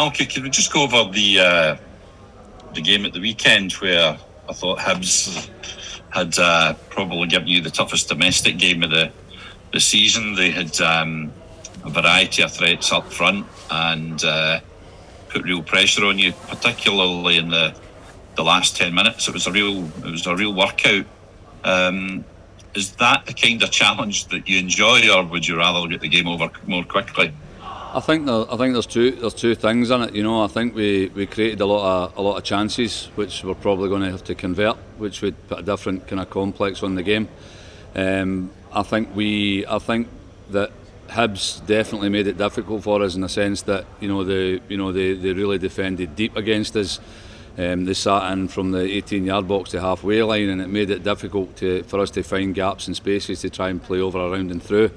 Malky, can we just go over the game at the weekend where I thought Hibs had probably given you the toughest domestic game of the season. They had a variety of threats up front and put real pressure on you, particularly in the last 10 minutes. It was a real workout. Is that the kind of challenge that you enjoy, or would you rather get the game over more quickly? I think there's two things in it. I think we created a lot of chances, which we're probably going to have to convert, which would put a different kind of complex on the game. I think that Hibs definitely made it difficult for us in the sense that they really defended deep against us. They sat in from the 18-yard box to halfway line, and it made it difficult for us to find gaps and spaces to try and play over, around and through.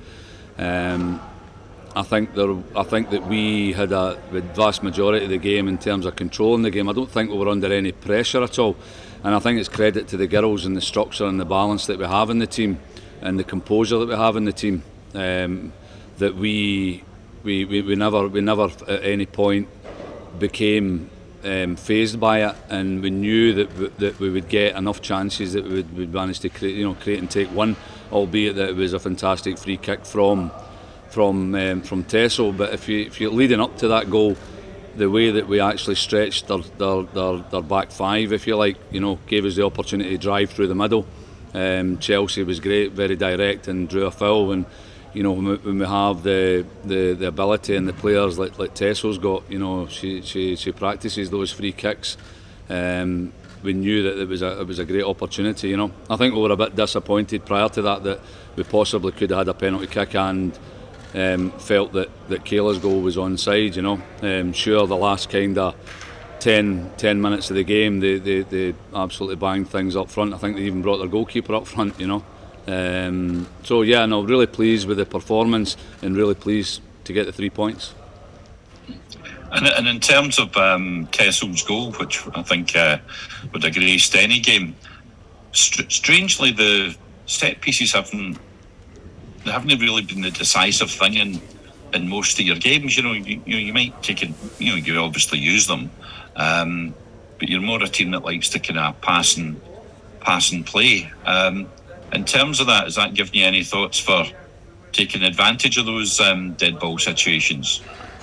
I think that we had the vast majority of the game in terms of controlling the game. I don't think we were under any pressure at all, and I think it's credit to the girls and the structure and the balance that we have in the team and the composure that we have in the team, that we never at any point became phased by it, and we knew that we would get enough chances that we would manage to create and take one, albeit that it was a fantastic free kick from Tesso. But if you're leading up to that goal, the way that we actually stretched their back five, if you like, gave us the opportunity to drive through the middle. Chelsea was great, very direct, and drew a foul. And when we have the ability and the players like Tesso's got, she practices those free kicks. We knew that it was a great opportunity. I think we were a bit disappointed prior to that we possibly could have had a penalty kick, and felt that Kayla's goal was onside. Sure, the last kind of 10 minutes of the game, they absolutely banged things up front. I think they even brought their goalkeeper up front. Really pleased with the performance and really pleased to get the 3 points. And in terms of Kessel's goal, which I think would have graced any game, strangely the set pieces haven't really been the decisive thing in most of your games. You might take it. You obviously use them, but you're more a team that likes to kind of pass and play. In terms of that, has that given you any thoughts for taking advantage of those dead ball situations?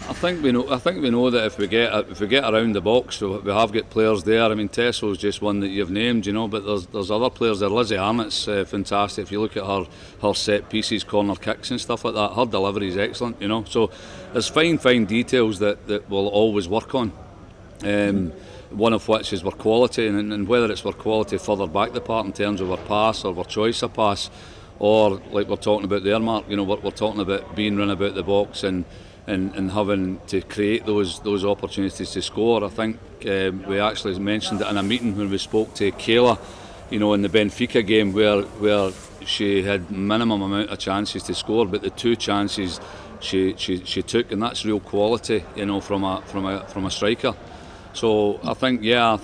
I think we know that if we get around the box, we have got players there. I mean, Tesso's just one that you've named, but there's other players there. Lizzie Arnott's fantastic. If you look at her set pieces, corner kicks and stuff like that, her delivery is excellent. So there's fine details that we'll always work on. One of which is our quality, and whether it's our quality further back the park in terms of our pass or our choice of pass, or like we're talking about there, Mark. We're talking about being run about the box and having to create those opportunities to score. I think we actually mentioned it in a meeting when we spoke to Kayla, in the Benfica game where she had minimum amount of chances to score, but the two chances she took, and that's real quality, from a striker. So I think we know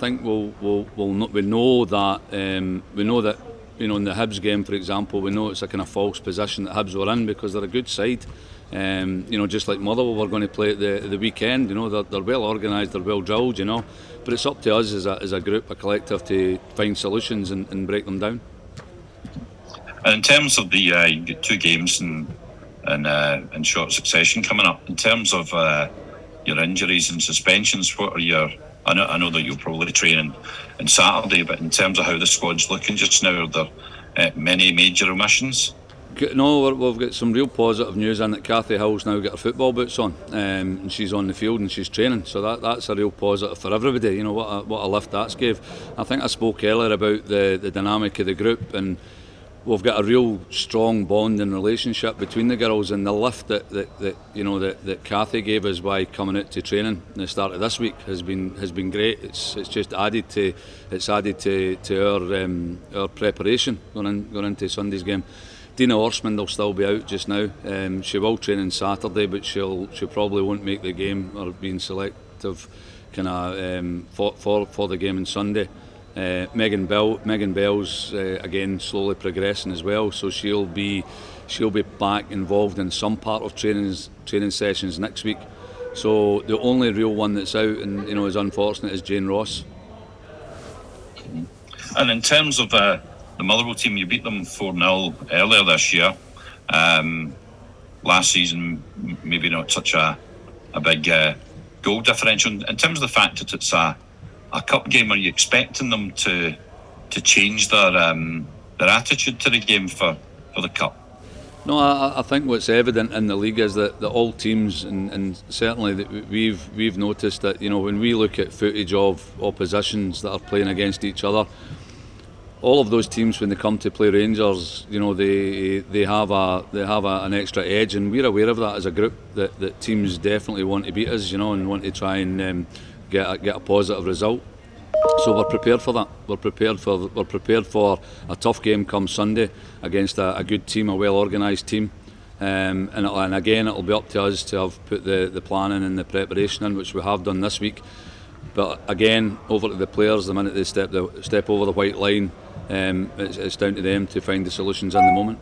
that in the Hibs game, for example, we know it's a kind of false position that Hibs were in because they're a good side. Just like Motherwell we're going to play at the weekend. They're well organised, they're well drilled. But it's up to us as a group, a collective, to find solutions and break them down. And in terms of the two games in short succession coming up, in terms of your injuries and suspensions, what are your? I know that you'll probably train on Saturday, but in terms of how the squad's looking just now, are there many major omissions? No, we've got some real positive news in that Cathy Hill's now got her football boots on, and she's on the field and she's training. So that's a real positive for everybody. What a lift that's gave. I think I spoke earlier about the dynamic of the group, and we've got a real strong bond and relationship between the girls, and the lift that Cathy gave us by coming out to training at the start of this week has been great. It's just added to our preparation going into Sunday's game. Dina Orsmond will still be out just now. She will train on Saturday, but she probably won't make the game or being selective for the game on Sunday. Megan Bell's again slowly progressing as well, so she'll be back involved in some part of training sessions next week. So the only real one that's out and is unfortunate is Jane Ross. And in terms of the Motherwell team, you beat them 4-0 earlier this year. Last season, maybe not such a big goal differential. In terms of the fact that it's a cup game, are you expecting them to change their attitude to the game for the cup? No, I think what's evident in the league is that all teams, and certainly that we've noticed that when we look at footage of oppositions that are playing against each other, all of those teams when they come to play Rangers, they have an extra edge, and we're aware of that as a group. That teams definitely want to beat us, and want to try and get a positive result. So we're prepared for that. We're prepared for a tough game come Sunday against a good team, a well-organised team, and again it'll be up to us to have put the planning and the preparation in, which we have done this week. But again, over to the players. The minute they step over the white line, it's down to them to find the solutions in the moment.